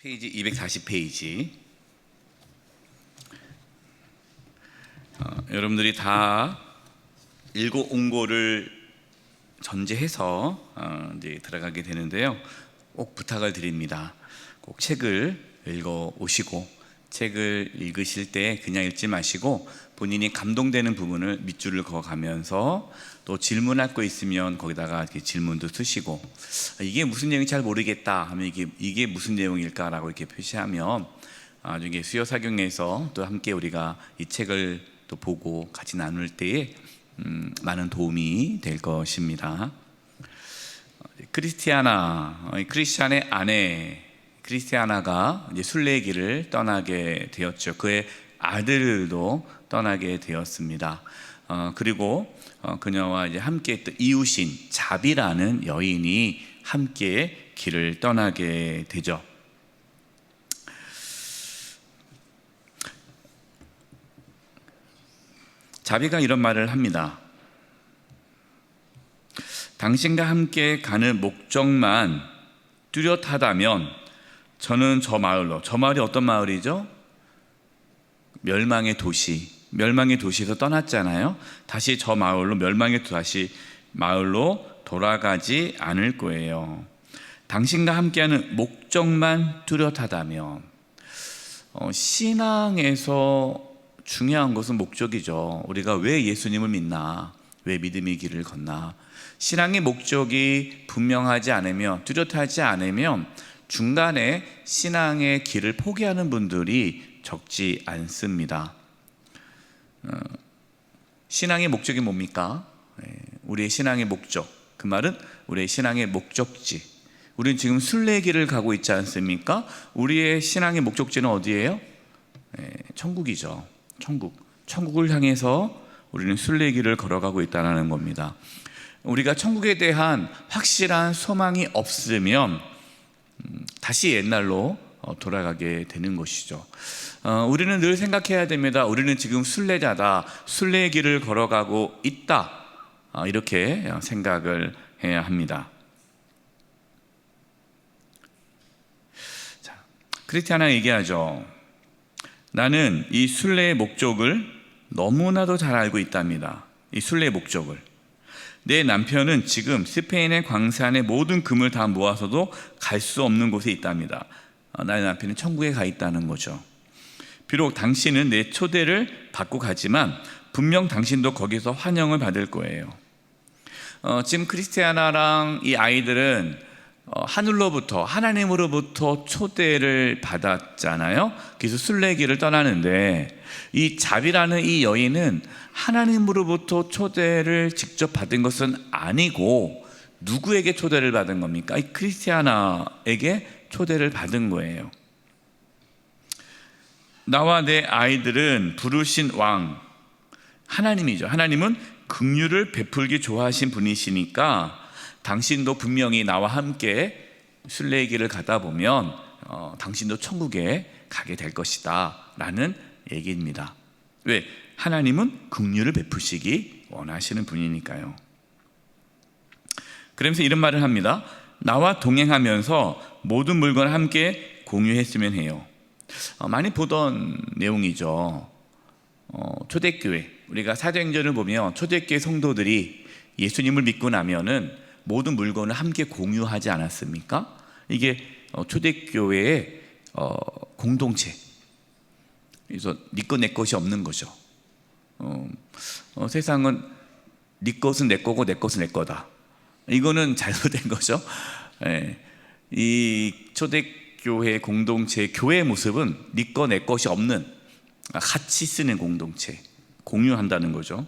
페이지 240페이지. 여러분들이 다 읽어온 거를 전제해서 이제 들어가게 되는데요. 꼭 부탁을 드립니다. 꼭 책을 읽어 오시고, 책을 읽으실 때 그냥 읽지 마시고 본인이 감동되는 부분을 밑줄을 그어가면서, 또 질문할 거 있으면 거기다가 이렇게 질문도 쓰시고, 이게 무슨 내용인지 잘 모르겠다 하면 이게 무슨 내용일까라고 이렇게 표시하면 나중에 수요사경에서 또 함께 우리가 이 책을 또 보고 같이 나눌 때에 많은 도움이 될 것입니다. 크리스티안의 아내 크리스티아나가 이제 순례의 길을 떠나게 되었죠. 그의 아들도 떠나게 되었습니다. 그리고 그녀와 이제 함께 했던 이웃인 자비라는 여인이 함께 길을 떠나게 되죠. 자비가 이런 말을 합니다. 당신과 함께 가는 목적만 뚜렷하다면 저는 저 마을이 어떤 마을이죠? 멸망의 도시에서 떠났잖아요. 다시 저 마을로, 멸망의 다시 마을로 돌아가지 않을 거예요. 당신과 함께하는 목적만 뚜렷하다면, 신앙에서 중요한 것은 목적이죠. 우리가 왜 예수님을 믿나, 왜 믿음의 길을 걷나. 신앙의 목적이 분명하지 않으면, 뚜렷하지 않으면 중간에 신앙의 길을 포기하는 분들이 적지 않습니다. 신앙의 목적이 뭡니까? 우리의 신앙의 목적, 그 말은 우리의 신앙의 목적지. 우리는 지금 순례의 길을 가고 있지 않습니까? 우리의 신앙의 목적지는 어디예요? 천국이죠. 천국을 향해서 우리는 순례의 길을 걸어가고 있다는 겁니다. 우리가 천국에 대한 확실한 소망이 없으면 다시 옛날로 돌아가게 되는 것이죠. 우리는 늘 생각해야 됩니다. 우리는 지금 순례자다, 순례의 길을 걸어가고 있다, 이렇게 생각을 해야 합니다. 자, 크리스티아나 얘기하죠. 나는 이 순례의 목적을 너무나도 잘 알고 있답니다. 이 순례의 목적을. 내 남편은 지금 스페인의 광산에 모든 금을 다 모아서도 갈 수 없는 곳에 있답니다. 나의 남편은 천국에 가 있다는 거죠. 비록 당신은 내 초대를 받고 가지만 분명 당신도 거기서 환영을 받을 거예요. 지금 크리스티아나랑 이 아이들은 하늘로부터, 하나님으로부터 초대를 받았잖아요. 그래서 순례의 길을 떠나는데, 이 자비라는 이 여인은 하나님으로부터 초대를 직접 받은 것은 아니고 누구에게 초대를 받은 겁니까? 이 크리스티아나에게 초대를 받은 거예요. 나와 내 아이들은 부르신 왕 하나님이죠. 하나님은 긍휼을 베풀기 좋아하신 분이시니까 당신도 분명히 나와 함께 순례의 길을 가다 보면 당신도 천국에 가게 될 것이다 라는 얘기입니다. 왜? 하나님은 긍휼을 베푸시기 원하시는 분이니까요. 그러면서 이런 말을 합니다. 나와 동행하면서 모든 물건을 함께 공유했으면 해요. 많이 보던 내용이죠. 초대교회, 우리가 사도행전을 보면 초대교회 성도들이 예수님을 믿고 나면은 모든 물건을 함께 공유하지 않았습니까? 이게 초대교회의 공동체. 그래서 네 것 내 것이 없는 거죠. 세상은 네 것은 내 거고 내 것은 내 거다. 이거는 잘못된 거죠. 이 초대교회 공동체, 교회의 모습은 네 것 내 것이 없는, 같이 쓰는 공동체, 공유한다는 거죠.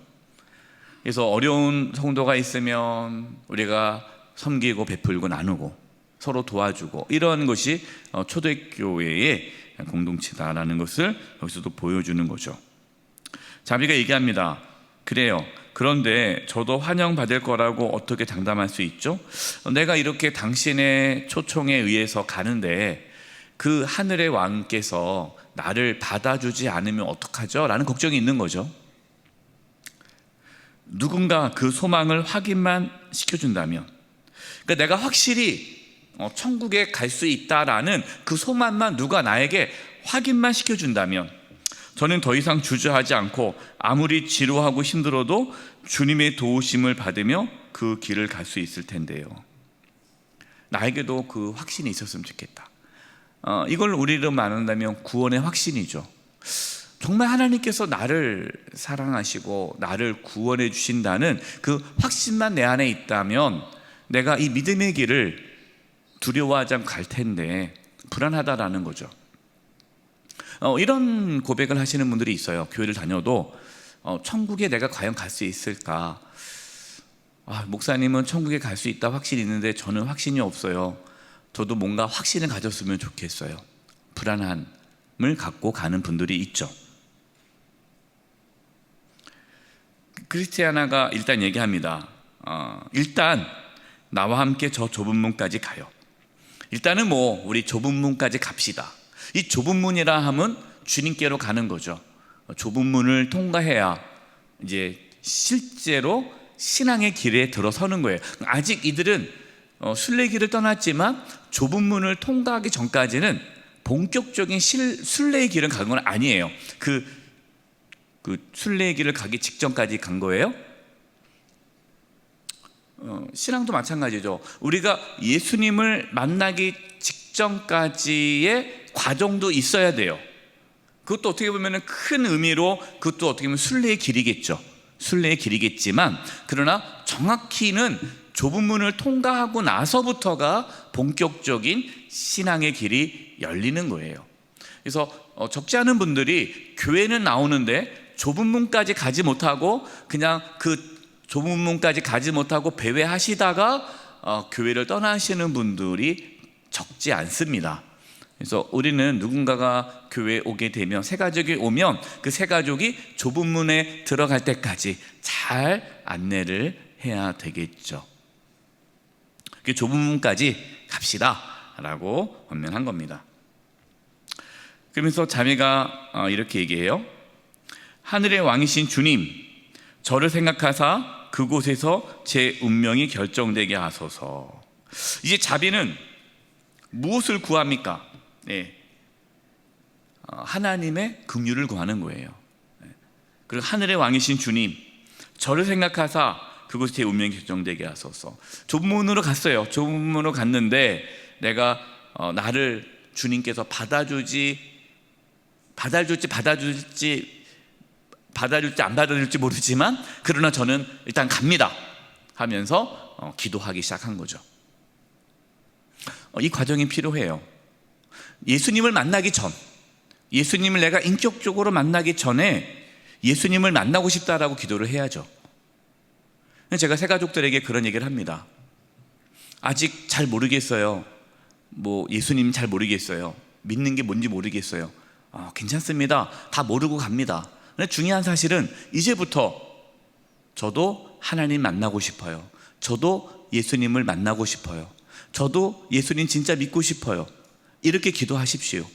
그래서 어려운 성도가 있으면 우리가 섬기고 베풀고 나누고 서로 도와주고, 이런 것이 초대교회의 공동체다라는 것을 여기서도 보여주는 거죠. 자비가 얘기합니다. 그래요. 그런데 저도 환영받을 거라고 어떻게 장담할 수 있죠? 내가 이렇게 당신의 초청에 의해서 가는데 그 하늘의 왕께서 나를 받아주지 않으면 어떡하죠? 라는 걱정이 있는 거죠. 누군가 그 소망을 확인만 시켜준다면, 그러니까 내가 확실히 천국에 갈 수 있다라는 그 소망만 누가 나에게 확인만 시켜준다면 저는 더 이상 주저하지 않고 아무리 지루하고 힘들어도 주님의 도우심을 받으며 그 길을 갈 수 있을 텐데요. 나에게도 그 확신이 있었으면 좋겠다. 이걸 우리로 말한다면 구원의 확신이죠. 정말 하나님께서 나를 사랑하시고 나를 구원해 주신다는 그 확신만 내 안에 있다면 내가 이 믿음의 길을 두려워하지 않고 갈 텐데 불안하다라는 거죠. 이런 고백을 하시는 분들이 있어요. 교회를 다녀도 천국에 내가 과연 갈 수 있을까? 목사님은 천국에 갈 수 있다 확신이 있는데 저는 확신이 없어요. 저도 뭔가 확신을 가졌으면 좋겠어요. 불안함을 갖고 가는 분들이 있죠. 크리스티아나가 일단 얘기합니다. 일단 나와 함께 저 좁은 문까지 가요. 일단은 우리 좁은 문까지 갑시다. 이 좁은 문이라 하면 주님께로 가는 거죠. 좁은 문을 통과해야 이제 실제로 신앙의 길에 들어서는 거예요. 아직 이들은 순례길을 떠났지만 좁은 문을 통과하기 전까지는 본격적인 순례의 길은 간 건 아니에요. 그 순례의 길을 가기 직전까지 간 거예요. 신앙도 마찬가지죠. 우리가 예수님을 만나기 직전까지의 과정도 있어야 돼요. 그것도 어떻게 보면 큰 의미로 그것도 어떻게 보면 순례의 길이겠죠. 순례의 길이겠지만 그러나 정확히는 좁은 문을 통과하고 나서부터가 본격적인 신앙의 길이 열리는 거예요. 그래서 적지 않은 분들이 교회는 나오는데 좁은 문까지 가지 못하고 그냥 그 좁은 문까지 가지 못하고 배회하시다가 교회를 떠나시는 분들이 적지 않습니다. 그래서 우리는 누군가가 교회에 오게 되면 새 가족이 오면 그 새 가족이 좁은 문에 들어갈 때까지 잘 안내를 해야 되겠죠. 그 좁은 문까지 갑시다 라고 권면한 겁니다. 그러면서 자매가 이렇게 얘기해요. 하늘의 왕이신 주님, 저를 생각하사 그곳에서 제 운명이 결정되게 하소서. 이제 자비는 무엇을 구합니까? 하나님의 긍휼을 구하는 거예요. 그리고 하늘의 왕이신 주님, 저를 생각하사 그곳에 제 운명이 결정되게 하소서. 좁은 문으로 갔어요. 좁은 문으로 갔는데 내가 나를 주님께서 받아줄지 안 받아줄지 모르지만 그러나 저는 일단 갑니다 하면서 기도하기 시작한 거죠. 이 과정이 필요해요. 예수님을 만나기 전, 예수님을 내가 인격적으로 만나기 전에 예수님을 만나고 싶다라고 기도를 해야죠. 제가 새 가족들에게 그런 얘기를 합니다. 아직 잘 모르겠어요. 예수님 잘 모르겠어요. 믿는 게 뭔지 모르겠어요. 괜찮습니다. 다 모르고 갑니다. 근데 중요한 사실은 이제부터 저도 하나님 만나고 싶어요. 저도 예수님을 만나고 싶어요. 저도 예수님 진짜 믿고 싶어요. 이렇게 기도하십시오.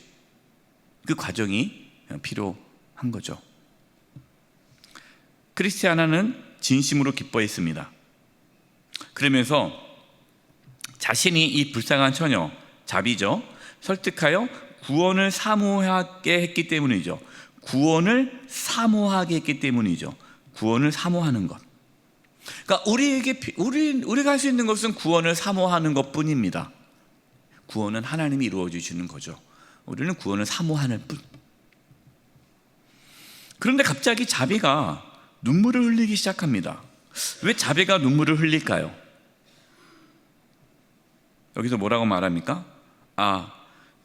그 과정이 필요한 거죠. 크리스티아나는 진심으로 기뻐했습니다. 그러면서 자신이 이 불쌍한 처녀, 자비죠, 설득하여 구원을 사모하게 했기 때문이죠. 구원을 사모하게 했기 때문이죠. 구원을 사모하는 것. 그러니까 우리가 할 수 있는 것은 구원을 사모하는 것뿐입니다. 구원은 하나님이 이루어 주시는 거죠. 우리는 구원을 사모하는 뿐. 그런데 갑자기 자비가 눈물을 흘리기 시작합니다. 왜 자비가 눈물을 흘릴까요? 여기서 뭐라고 말합니까?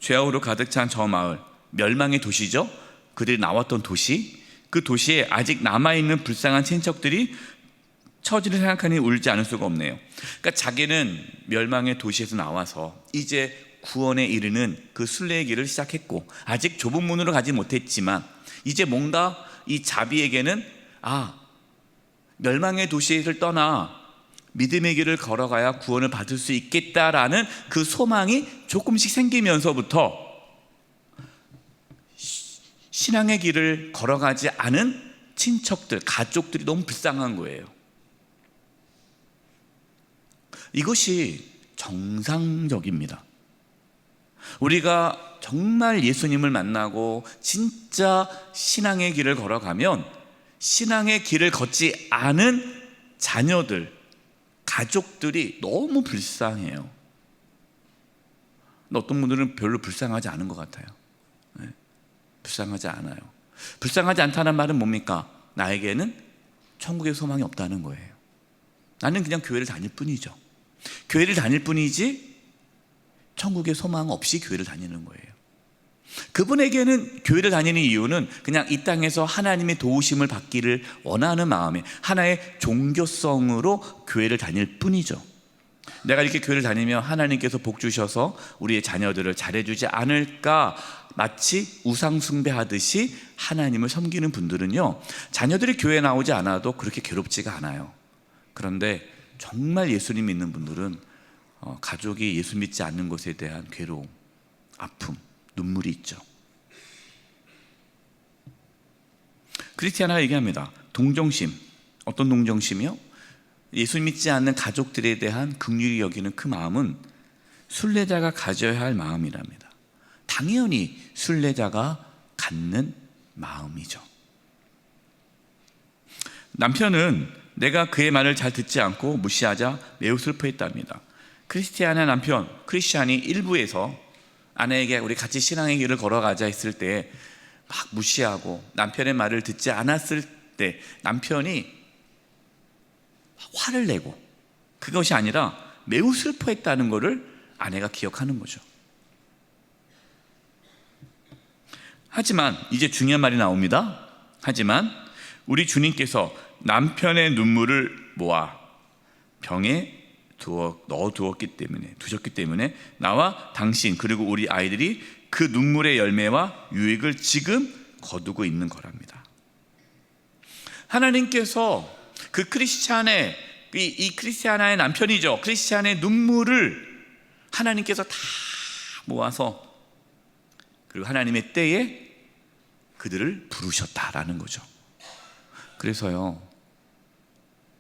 죄악으로 가득 찬 저 마을, 멸망의 도시죠. 그들이 나왔던 도시, 그 도시에 아직 남아있는 불쌍한 친척들이 처지를 생각하니 울지 않을 수가 없네요. 그러니까 자기는 멸망의 도시에서 나와서 이제 구원에 이르는 그 순례의 길을 시작했고 아직 좁은 문으로 가지 못했지만 이제 뭔가 이 자비에게는 멸망의 도시를 떠나 믿음의 길을 걸어가야 구원을 받을 수 있겠다라는 그 소망이 조금씩 생기면서부터 신앙의 길을 걸어가지 않은 친척들, 가족들이 너무 불쌍한 거예요. 이것이 정상적입니다. 우리가 정말 예수님을 만나고 진짜 신앙의 길을 걸어가면 신앙의 길을 걷지 않은 자녀들, 가족들이 너무 불쌍해요. 어떤 분들은 별로 불쌍하지 않은 것 같아요. 네, 불쌍하지 않아요. 불쌍하지 않다는 말은 뭡니까? 나에게는 천국의 소망이 없다는 거예요. 나는 그냥 교회를 다닐 뿐이죠. 교회를 다닐 뿐이지 천국의 소망 없이 교회를 다니는 거예요. 그분에게는 교회를 다니는 이유는 그냥 이 땅에서 하나님의 도우심을 받기를 원하는 마음에 하나의 종교성으로 교회를 다닐 뿐이죠. 내가 이렇게 교회를 다니면 하나님께서 복 주셔서 우리의 자녀들을 잘해주지 않을까, 마치 우상 숭배하듯이 하나님을 섬기는 분들은요, 자녀들이 교회에 나오지 않아도 그렇게 괴롭지가 않아요. 그런데 정말 예수님 믿는 분들은 가족이 예수 믿지 않는 것에 대한 괴로움, 아픔, 눈물이 있죠. 크리스티아나가 얘기합니다. 동정심. 어떤 동정심이요? 예수 믿지 않는 가족들에 대한 긍휼히 여기는 그 마음은 순례자가 가져야 할 마음이랍니다. 당연히 순례자가 갖는 마음이죠. 남편은 내가 그의 말을 잘 듣지 않고 무시하자 매우 슬퍼했답니다. 크리스티아나 남편, 크리스찬이 일부에서 아내에게 우리 같이 신앙의 길을 걸어가자 했을 때 막 무시하고 남편의 말을 듣지 않았을 때 남편이 화를 내고, 그것이 아니라 매우 슬퍼했다는 것을 아내가 기억하는 거죠. 하지만 이제 중요한 말이 나옵니다. 하지만 우리 주님께서 남편의 눈물을 모아 병에 두셨기 때문에 나와 당신 그리고 우리 아이들이 그 눈물의 열매와 유익을 지금 거두고 있는 거랍니다. 하나님께서 그 크리스찬의 이 크리스티아나의 남편이죠. 크리스찬의 눈물을 하나님께서 다 모아서 그리고 하나님의 때에 그들을 부르셨다라는 거죠. 그래서요,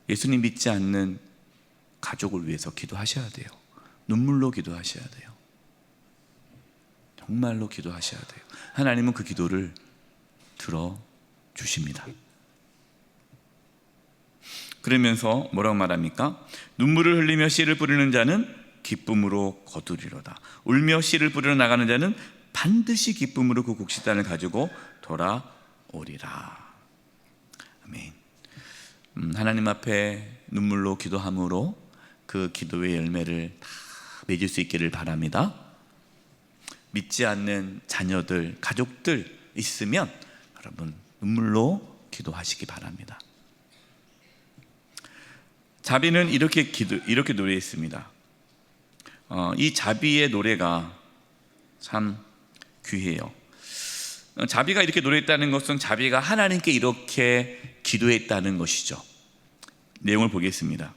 예수님 믿지 않는 가족을 위해서 기도하셔야 돼요. 눈물로 기도하셔야 돼요. 정말로 기도하셔야 돼요. 하나님은 그 기도를 들어주십니다. 그러면서 뭐라고 말합니까? 눈물을 흘리며 씨를 뿌리는 자는 기쁨으로 거두리로다. 울며 씨를 뿌리러 나가는 자는 반드시 기쁨으로 그 곡식단을 가지고 돌아오리라. 아멘. 하나님 앞에 눈물로 기도함으로 그 기도의 열매를 다 맺을 수 있기를 바랍니다. 믿지 않는 자녀들, 가족들 있으면 여러분 눈물로 기도하시기 바랍니다. 자비는 이렇게 노래했습니다. 이 자비의 노래가 참 귀해요. 자비가 이렇게 노래했다는 것은 자비가 하나님께 이렇게 기도했다는 것이죠. 내용을 보겠습니다.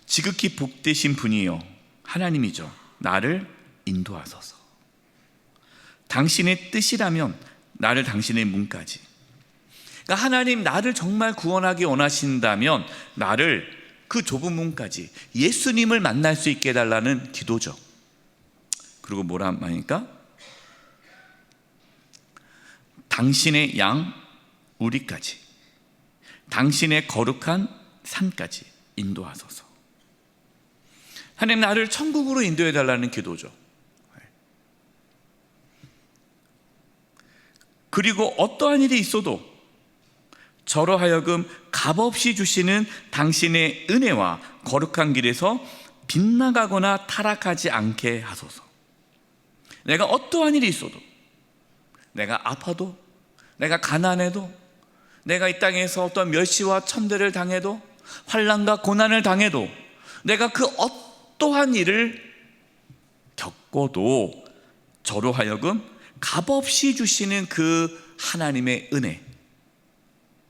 지극히 복되신 분이요 하나님이죠. 나를 인도하소서. 당신의 뜻이라면 나를 당신의 문까지. 그러니까 하나님, 나를 정말 구원하기 원하신다면 나를 그 좁은 문까지, 예수님을 만날 수 있게 해달라는 기도죠. 그리고 뭐라 하니까 당신의 양 우리까지, 당신의 거룩한 산까지 인도하소서. 하나님, 나를 천국으로 인도해달라는 기도죠. 그리고 어떠한 일이 있어도 저로 하여금 값없이 주시는 당신의 은혜와 거룩한 길에서 빗나가거나 타락하지 않게 하소서. 내가 어떠한 일이 있어도, 내가 아파도, 내가 가난해도, 내가 이 땅에서 어떤 멸시와 천대를 당해도, 환난과 고난을 당해도, 내가 그 어떠한 일을 겪어도 저로 하여금 값없이 주시는 그 하나님의 은혜,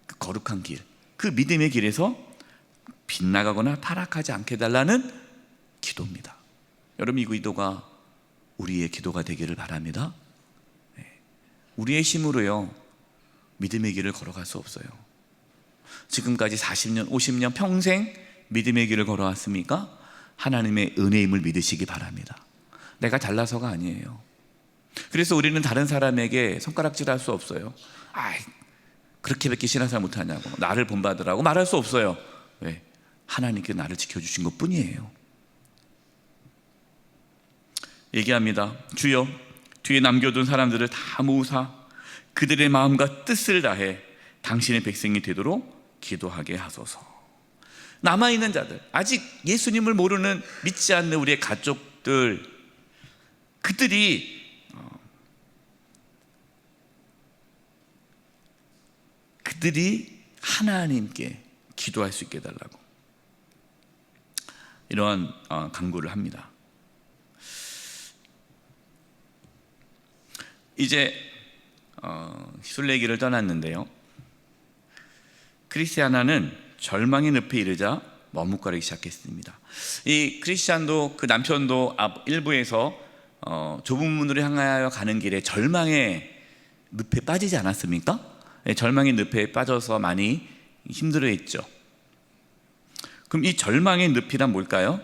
그 거룩한 길, 그 믿음의 길에서 빗나가거나 타락하지 않게 해달라는 기도입니다. 여러분, 이 기도가 우리의 기도가 되기를 바랍니다. 우리의 힘으로요 믿음의 길을 걸어갈 수 없어요. 지금까지 40년, 50년 평생 믿음의 길을 걸어왔습니까? 하나님의 은혜임을 믿으시기 바랍니다. 내가 잘나서가 아니에요. 그래서 우리는 다른 사람에게 손가락질할 수 없어요. 그렇게밖에 신앙생활 못하냐고, 나를 본받으라고 말할 수 없어요. 왜? 하나님께 나를 지켜주신 것 뿐이에요. 얘기합니다. 주여, 뒤에 남겨둔 사람들을 다 모으사 그들의 마음과 뜻을 다해 당신의 백성이 되도록 기도하게 하소서. 남아있는 자들, 아직 예수님을 모르는 믿지 않는 우리의 가족들, 그들이 하나님께 기도할 수 있게 해달라고 이러한 간구를 합니다. 이제 순례길을 떠났는데요, 크리스티아나는 절망의 늪에 이르자 머뭇거리기 시작했습니다. 이 크리스찬도 그 남편도 일부에서 좁은 문으로 향하여 가는 길에 절망의 늪에 빠지지 않았습니까? 절망의 늪에 빠져서 많이 힘들어했죠. 그럼 이 절망의 늪이란 뭘까요?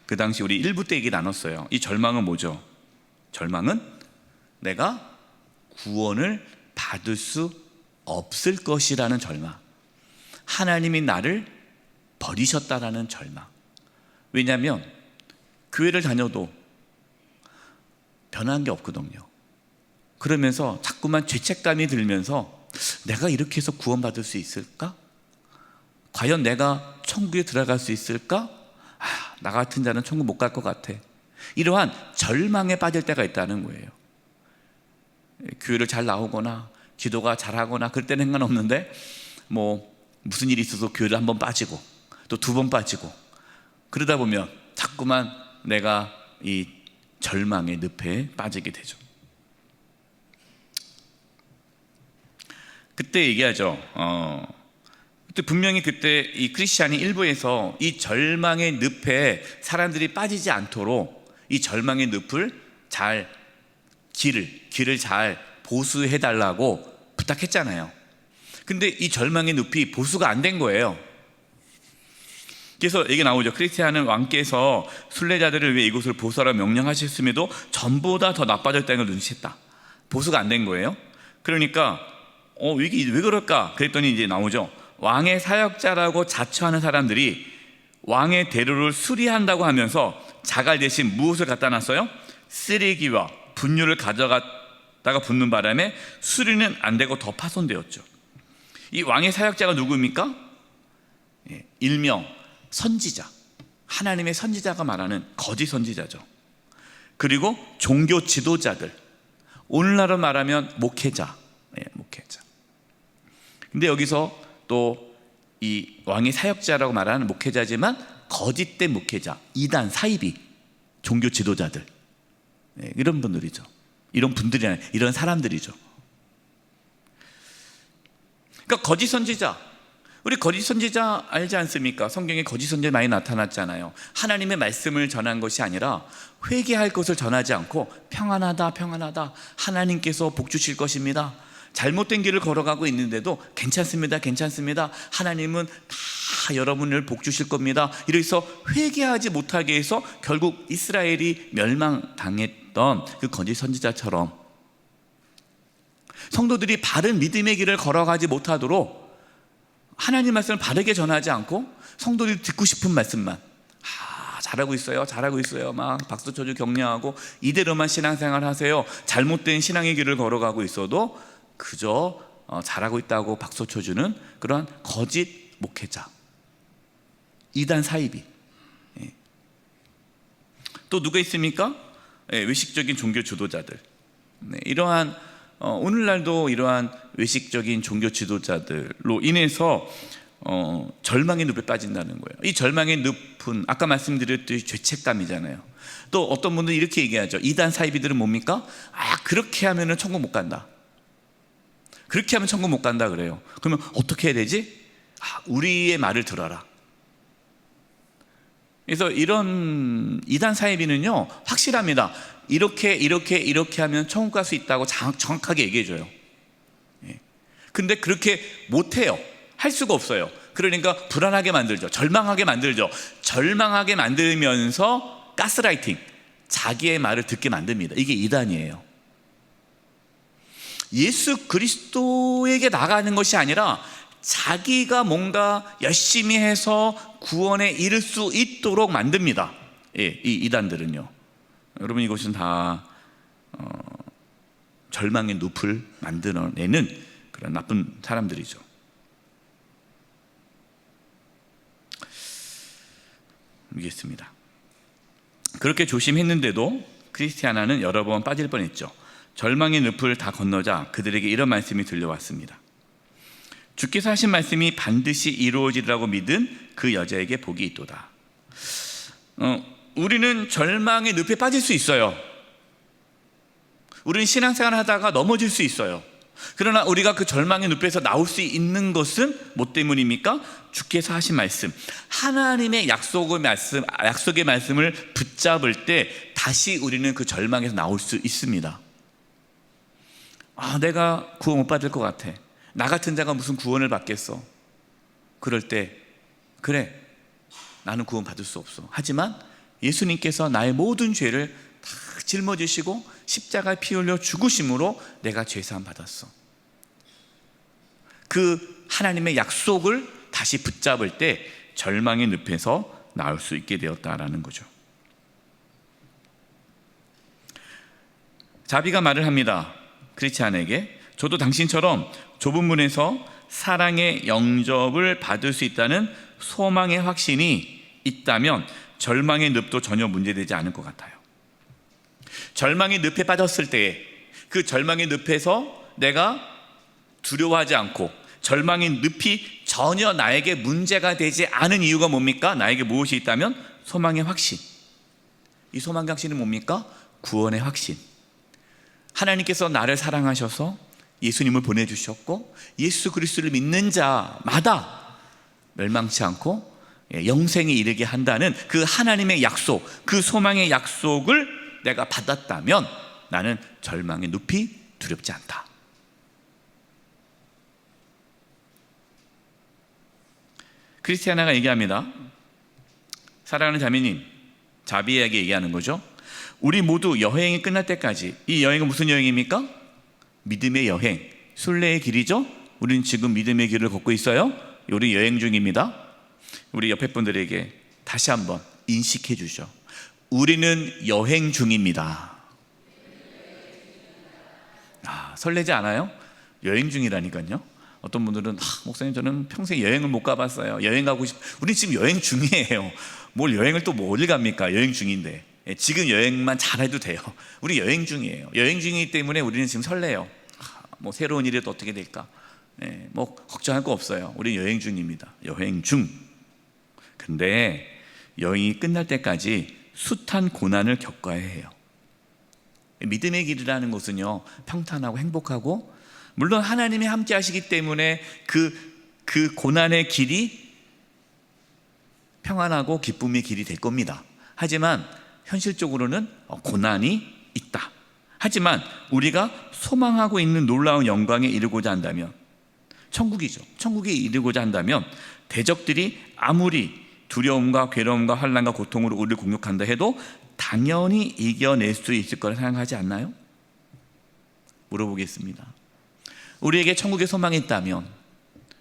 그 당시 우리 1부 때 얘기 나눴어요. 이 절망은 뭐죠? 절망은 내가 구원을 받을 수 없을 것이라는 절망, 하나님이 나를 버리셨다라는 절망. 왜냐하면 교회를 다녀도 변한 게 없거든요. 그러면서 자꾸만 죄책감이 들면서 내가 이렇게 해서 구원받을 수 있을까? 과연 내가 천국에 들어갈 수 있을까? 나 같은 자는 천국 못 갈 것 같아. 이러한 절망에 빠질 때가 있다는 거예요. 교회를 잘 나오거나 기도가 잘하거나 그럴 때는 상관없는데 무슨 일이 있어서 교회를 한 번 빠지고 또 2번 빠지고 그러다 보면 자꾸만 내가 이 절망의 늪에 빠지게 되죠. 그때 얘기하죠. 그때 분명히 그때 이 크리스찬이 일부에서 이 절망의 늪에 사람들이 빠지지 않도록 이 절망의 늪을 잘 길을 잘 보수해 달라고 부탁했잖아요. 근데 이 절망의 늪이 보수가 안 된 거예요. 그래서 얘기 나오죠. 크리스티아는 왕께서 순례자들을 위해 이곳을 보수하라 명령하셨음에도 전보다 더 나빠졌다는 걸 눈치챘다. 보수가 안 된 거예요. 그러니까 이게 왜 그럴까? 그랬더니 이제 나오죠. 왕의 사역자라고 자처하는 사람들이 왕의 대로를 수리한다고 하면서 자갈 대신 무엇을 갖다 놨어요? 쓰레기와 분유를 가져갔다가 붓는 바람에 수리는 안 되고 더 파손되었죠. 이 왕의 사역자가 누구입니까? 일명 선지자, 하나님의 선지자가 말하는 거짓 선지자죠. 그리고 종교 지도자들, 오늘날로 말하면 목회자. 근데 여기서 또 이 왕의 사역자라고 말하는 목회자지만 거짓된 목회자, 이단, 사이비, 종교 지도자들, 이런 분들이죠. 이런 분들이 아니라 이런 사람들이죠. 그러니까 거짓 선지자, 우리 거짓 선지자 알지 않습니까? 성경에 거짓 선지자 많이 나타났잖아요. 하나님의 말씀을 전한 것이 아니라 회개할 것을 전하지 않고 평안하다 하나님께서 복 주실 것입니다, 잘못된 길을 걸어가고 있는데도 괜찮습니다 하나님은 다 여러분을 복 주실 겁니다, 이래서 회개하지 못하게 해서 결국 이스라엘이 멸망당했던 그 거짓 선지자처럼 성도들이 바른 믿음의 길을 걸어가지 못하도록 하나님 말씀을 바르게 전하지 않고 성도들이 듣고 싶은 말씀만, 잘하고 있어요 막 박수 쳐주고 격려하고 이대로만 신앙생활 하세요. 잘못된 신앙의 길을 걸어가고 있어도 그저 잘하고 있다고 박수 쳐주는 그런 거짓 목회자, 이단, 사이비. 또 누가 있습니까? 외식적인 종교 지도자들. 이러한 오늘날도 이러한 외식적인 종교 지도자들로 인해서 절망의 늪에 빠진다는 거예요. 이 절망의 늪은 아까 말씀드렸듯이 죄책감이잖아요. 또 어떤 분들은 이렇게 얘기하죠. 이단, 사이비들은 뭡니까? 그렇게 하면 천국 못 간다, 그렇게 하면 천국 못 간다 그래요. 그러면 어떻게 해야 되지? 우리의 말을 들어라. 그래서 이런 이단, 사이비는요 확실합니다. 이렇게 하면 천국 갈 수 있다고 정확하게 얘기해줘요. 근데 그렇게 못해요. 할 수가 없어요. 그러니까 불안하게 만들죠. 절망하게 만들죠. 절망하게 만들면서 가스라이팅, 자기의 말을 듣게 만듭니다. 이게 이단이에요. 예수 그리스도에게 나가는 것이 아니라 자기가 뭔가 열심히 해서 구원에 이를 수 있도록 만듭니다. 이 이단들은요. 여러분, 이것은 다 절망의 늪을 만들어내는 그런 나쁜 사람들이죠. 알겠습니다. 그렇게 조심했는데도 크리스티아나는 여러 번 빠질 뻔했죠. 절망의 늪을 다 건너자 그들에게 이런 말씀이 들려왔습니다. 주께서 하신 말씀이 반드시 이루어지리라고 믿은 그 여자에게 복이 있도다. 우리는 절망의 늪에 빠질 수 있어요. 우리는 신앙생활 하다가 넘어질 수 있어요. 그러나 우리가 그 절망의 늪에서 나올 수 있는 것은 뭐 때문입니까? 주께서 하신 말씀, 하나님의 약속의 말씀을 붙잡을 때 다시 우리는 그 절망에서 나올 수 있습니다. 내가 구원 못 받을 것 같아. 나 같은 자가 무슨 구원을 받겠어. 그럴 때 그래, 나는 구원 받을 수 없어. 하지만 예수님께서 나의 모든 죄를 다 짊어지시고 십자가에 피 흘려 죽으심으로 내가 죄사함 받았어. 그 하나님의 약속을 다시 붙잡을 때 절망의 늪에서 나올 수 있게 되었다라는 거죠. 자비가 말을 합니다. 크리스찬에게, 저도 당신처럼 좁은 문에서 사랑의 영접을 받을 수 있다는 소망의 확신이 있다면 절망의 늪도 전혀 문제되지 않을 것 같아요. 절망의 늪에 빠졌을 때 그 절망의 늪에서 내가 두려워하지 않고 절망의 늪이 전혀 나에게 문제가 되지 않은 이유가 뭡니까? 나에게 무엇이 있다면 소망의 확신. 이 소망의 확신은 뭡니까? 구원의 확신. 하나님께서 나를 사랑하셔서 예수님을 보내주셨고 예수 그리스도를 믿는 자마다 멸망치 않고 영생에 이르게 한다는 그 하나님의 약속, 그 소망의 약속을 내가 받았다면 나는 절망의 늪이 두렵지 않다. 크리스티아나가 얘기합니다. 사랑하는 자매님, 자비에게 얘기하는 거죠. 우리 모두 여행이 끝날 때까지, 이 여행은 무슨 여행입니까? 믿음의 여행, 순례의 길이죠. 우리는 지금 믿음의 길을 걷고 있어요. 우리 여행 중입니다. 우리 옆에 분들에게 다시 한번 인식해 주죠. 우리는 여행 중입니다. 설레지 않아요? 여행 중이라니까요. 어떤 분들은 목사님, 저는 평생 여행을 못 가봤어요. 여행 가고 우리 지금 여행 중이에요. 뭘 여행을 또 어딜 갑니까? 여행 중인데. 지금 여행만 잘해도 돼요. 우리 여행 중이에요. 여행 중이기 때문에 우리는 지금 설레요. 뭐 새로운 일이 또 어떻게 될까? 뭐 걱정할 거 없어요. 우리 여행 중입니다. 여행 중. 근데 여행이 끝날 때까지 숱한 고난을 겪어야 해요. 믿음의 길이라는 것은요, 평탄하고 행복하고, 물론 하나님이 함께 하시기 때문에 그 고난의 길이 평안하고 기쁨의 길이 될 겁니다. 하지만 현실적으로는 고난이 있다. 하지만 우리가 소망하고 있는 놀라운 영광에 이르고자 한다면, 천국이죠. 천국에 이르고자 한다면 대적들이 아무리 두려움과 괴로움과 환난과 고통으로 우리를 공격한다 해도 당연히 이겨낼 수 있을 거라 생각하지 않나요? 물어보겠습니다. 우리에게 천국의 소망이 있다면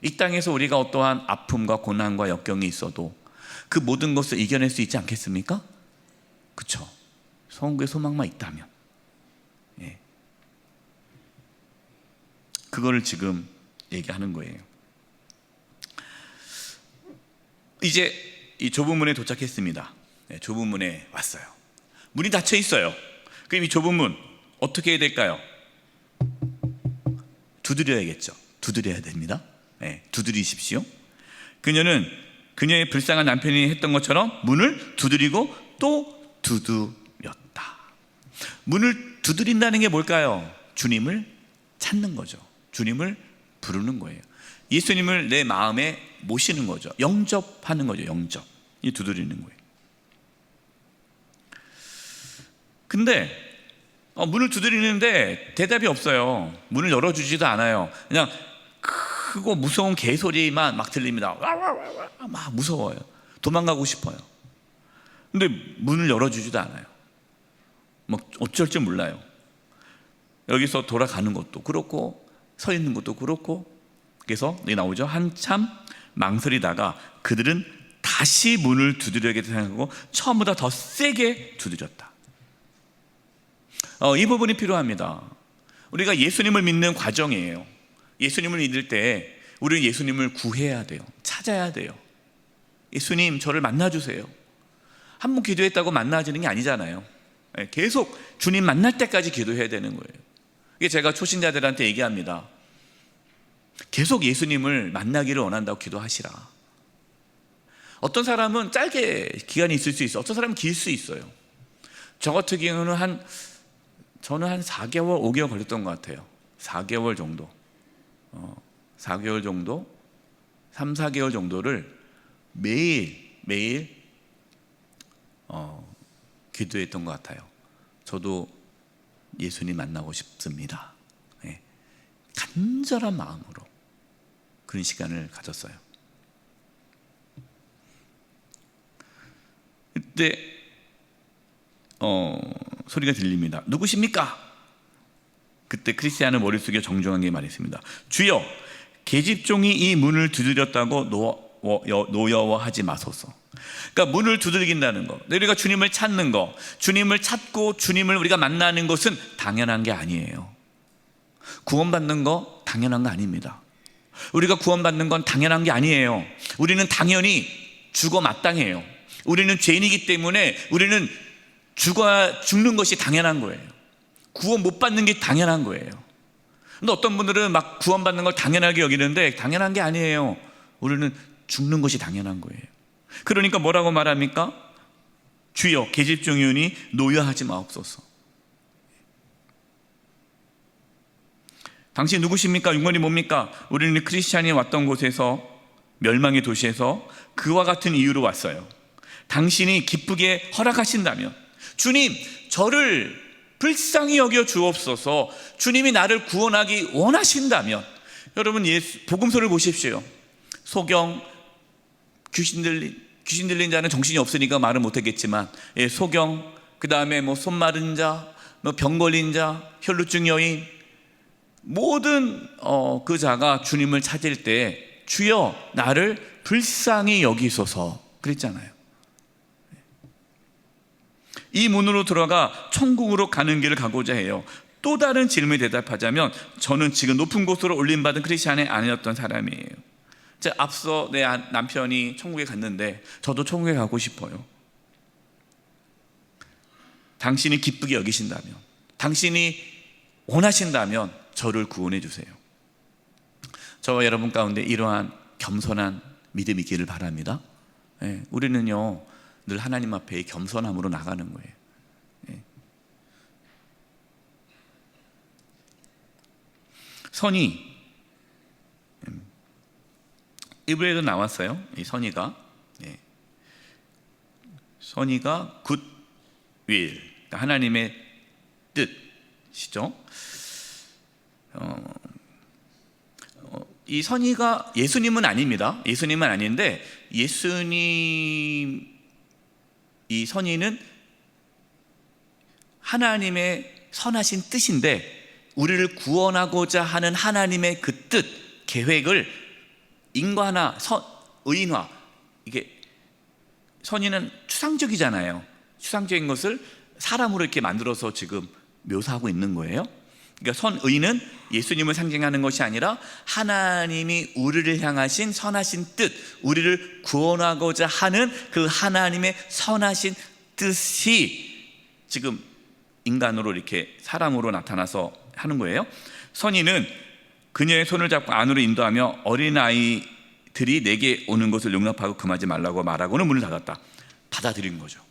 이 땅에서 우리가 어떠한 아픔과 고난과 역경이 있어도 그 모든 것을 이겨낼 수 있지 않겠습니까? 그렇죠. 천국의 소망만 있다면. 그거를 지금 얘기하는 거예요. 이제 이 좁은 문에 도착했습니다. 좁은 문에 왔어요. 문이 닫혀 있어요. 그럼 이 좁은 문 어떻게 해야 될까요? 두드려야겠죠. 두드려야 됩니다. 두드리십시오. 그녀는 그녀의 불쌍한 남편이 했던 것처럼 문을 두드리고 또 두드렸다. 문을 두드린다는 게 뭘까요? 주님을 찾는 거죠. 주님을 부르는 거예요. 예수님을 내 마음에 모시는 거죠. 영접하는 거죠. 영접. 이 두드리는 거예요. 근데 문을 두드리는데 대답이 없어요. 문을 열어주지도 않아요. 그냥 크고 무서운 개소리만 막 들립니다. 와와와와 막 무서워요. 도망가고 싶어요. 근데 문을 열어주지도 않아요. 막 어쩔 줄 몰라요. 여기서 돌아가는 것도 그렇고 서 있는 것도 그렇고. 그래서 여기 나오죠. 한참 망설이다가 그들은 다시 문을 두드려야겠다 생각하고 처음보다 더 세게 두드렸다. 이 부분이 필요합니다. 우리가 예수님을 믿는 과정이에요. 예수님을 믿을 때 우리는 예수님을 구해야 돼요. 찾아야 돼요. 예수님 저를 만나주세요. 한 번 기도했다고 만나지는 게 아니잖아요. 계속 주님 만날 때까지 기도해야 되는 거예요. 이게 제가 초신자들한테 얘기합니다. 계속 예수님을 만나기를 원한다고 기도하시라. 어떤 사람은 짧게 기간이 있을 수 있어요. 어떤 사람은 길 수 있어요. 저 같은 경우는 저는 한 4개월, 5개월 걸렸던 것 같아요. 4개월 정도. 4개월 정도? 3, 4개월 정도를 매일 기도했던 것 같아요. 저도 예수님 만나고 싶습니다. 간절한 마음으로 그런 시간을 가졌어요. 그때 소리가 들립니다. 누구십니까? 그때 크리스티안은 머리 숙여 정중하게 말했습니다. 주여, 계집종이 이 문을 두드렸다고 노여워하지 마소서. 그러니까 문을 두들긴다는 거, 우리가 주님을 찾는 거, 주님을 찾고 주님을 우리가 만나는 것은 당연한 게 아니에요. 구원받는 거 당연한 거 아닙니다. 우리가 구원받는 건 당연한 게 아니에요. 우리는 당연히 죽어 마땅해요. 우리는 죄인이기 때문에 우리는 죽는 것이 당연한 거예요. 구원 못 받는 게 당연한 거예요. 근데 어떤 분들은 막 구원받는 걸 당연하게 여기는데 당연한 게 아니에요. 우리는 죽는 것이 당연한 거예요. 그러니까 뭐라고 말합니까? 주여, 계집종이오니 노여하지 마옵소서. 당신 누구십니까? 윤건이 뭡니까? 우리는 크리스찬이 왔던 곳에서, 멸망의 도시에서 그와 같은 이유로 왔어요. 당신이 기쁘게 허락하신다면, 주님 저를 불쌍히 여겨 주옵소서. 주님이 나를 구원하기 원하신다면, 여러분 복음서를 보십시오. 소경, 귀신 들린 자는 정신이 없으니까 말을 못하겠지만, 소경, 그 다음에 손 마른 자, 병 걸린 자, 혈루증 여인, 모든 그 자가 주님을 찾을 때 주여 나를 불쌍히 여기소서 그랬잖아요. 이 문으로 들어가 천국으로 가는 길을 가고자 해요. 또 다른 질문에 대답하자면, 저는 지금 높은 곳으로 올림받은 크리스찬이 아니었던 사람이에요. 앞서 내 남편이 천국에 갔는데 저도 천국에 가고 싶어요. 당신이 기쁘게 여기신다면, 당신이 원하신다면 저를 구원해 주세요. 저와 여러분 가운데 이러한 겸손한 믿음이 있기를 바랍니다. 우리는요 늘 하나님 앞에 겸손함으로 나가는 거예요. 선이, 이브리에도 나왔어요. 이 선의가 굿윌, 하나님의 뜻이죠. 이 선의가 예수님은 아닙니다. 예수님은 아닌데, 이 선의는 하나님의 선하신 뜻인데, 우리를 구원하고자 하는 하나님의 그 뜻, 계획을 인과나 의인화, 이게 선의는 추상적이잖아요. 추상적인 것을 사람으로 이렇게 만들어서 지금 묘사하고 있는 거예요. 그러니까 선의는 예수님을 상징하는 것이 아니라 하나님이 우리를 향하신 선하신 뜻, 우리를 구원하고자 하는 그 하나님의 선하신 뜻이 지금 인간으로 이렇게 사람으로 나타나서 하는 거예요. 선의는 그녀의 손을 잡고 안으로 인도하며 어린아이들이 내게 오는 것을 용납하고 금하지 말라고 말하고는 문을 닫았다. 받아들인 거죠.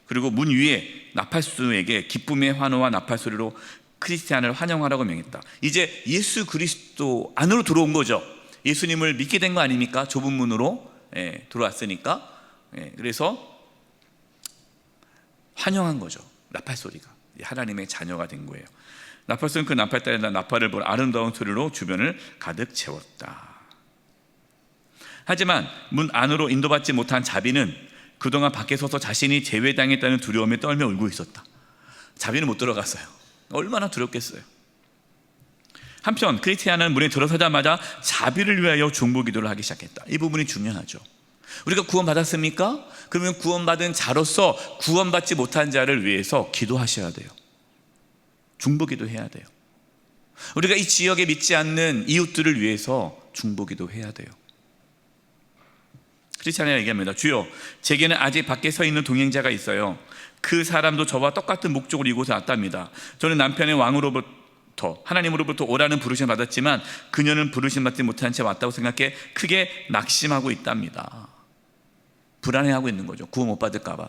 그리고 문 위에 나팔수에게 기쁨의 환호와 나팔소리로 크리스티안을 환영하라고 명했다. 이제 예수 그리스도 안으로 들어온 거죠. 예수님을 믿게 된 거 아닙니까? 좁은 문으로 들어왔으니까. 그래서 환영한 거죠. 나팔소리가. 하나님의 자녀가 된 거예요. 나팔소는 그 나팔단에다 나팔을 불어 아름다운 소리로 주변을 가득 채웠다. 하지만 문 안으로 인도받지 못한 자비는 그동안 밖에 서서 자신이 제외당했다는 두려움에 떨며 울고 있었다. 자비는 못 들어갔어요. 얼마나 두렵겠어요. 한편 크리스티아는 문에 들어서자마자 자비를 위하여 중보기도를 하기 시작했다. 이 부분이 중요하죠. 우리가 구원받았습니까? 그러면 구원받은 자로서 구원받지 못한 자를 위해서 기도하셔야 돼요. 중보기도 해야 돼요. 우리가 이 지역에 믿지 않는 이웃들을 위해서 중보기도 해야 돼요. 크리스찬이 얘기합니다. 주여, 제게는 아직 밖에 서 있는 동행자가 있어요. 그 사람도 저와 똑같은 목적으로 이곳에 왔답니다. 저는 남편의 왕으로부터 하나님으로부터 오라는 부르심 받았지만 그녀는 부르심 받지 못한 채 왔다고 생각해 크게 낙심하고 있답니다. 불안해하고 있는 거죠. 구원 못 받을까 봐.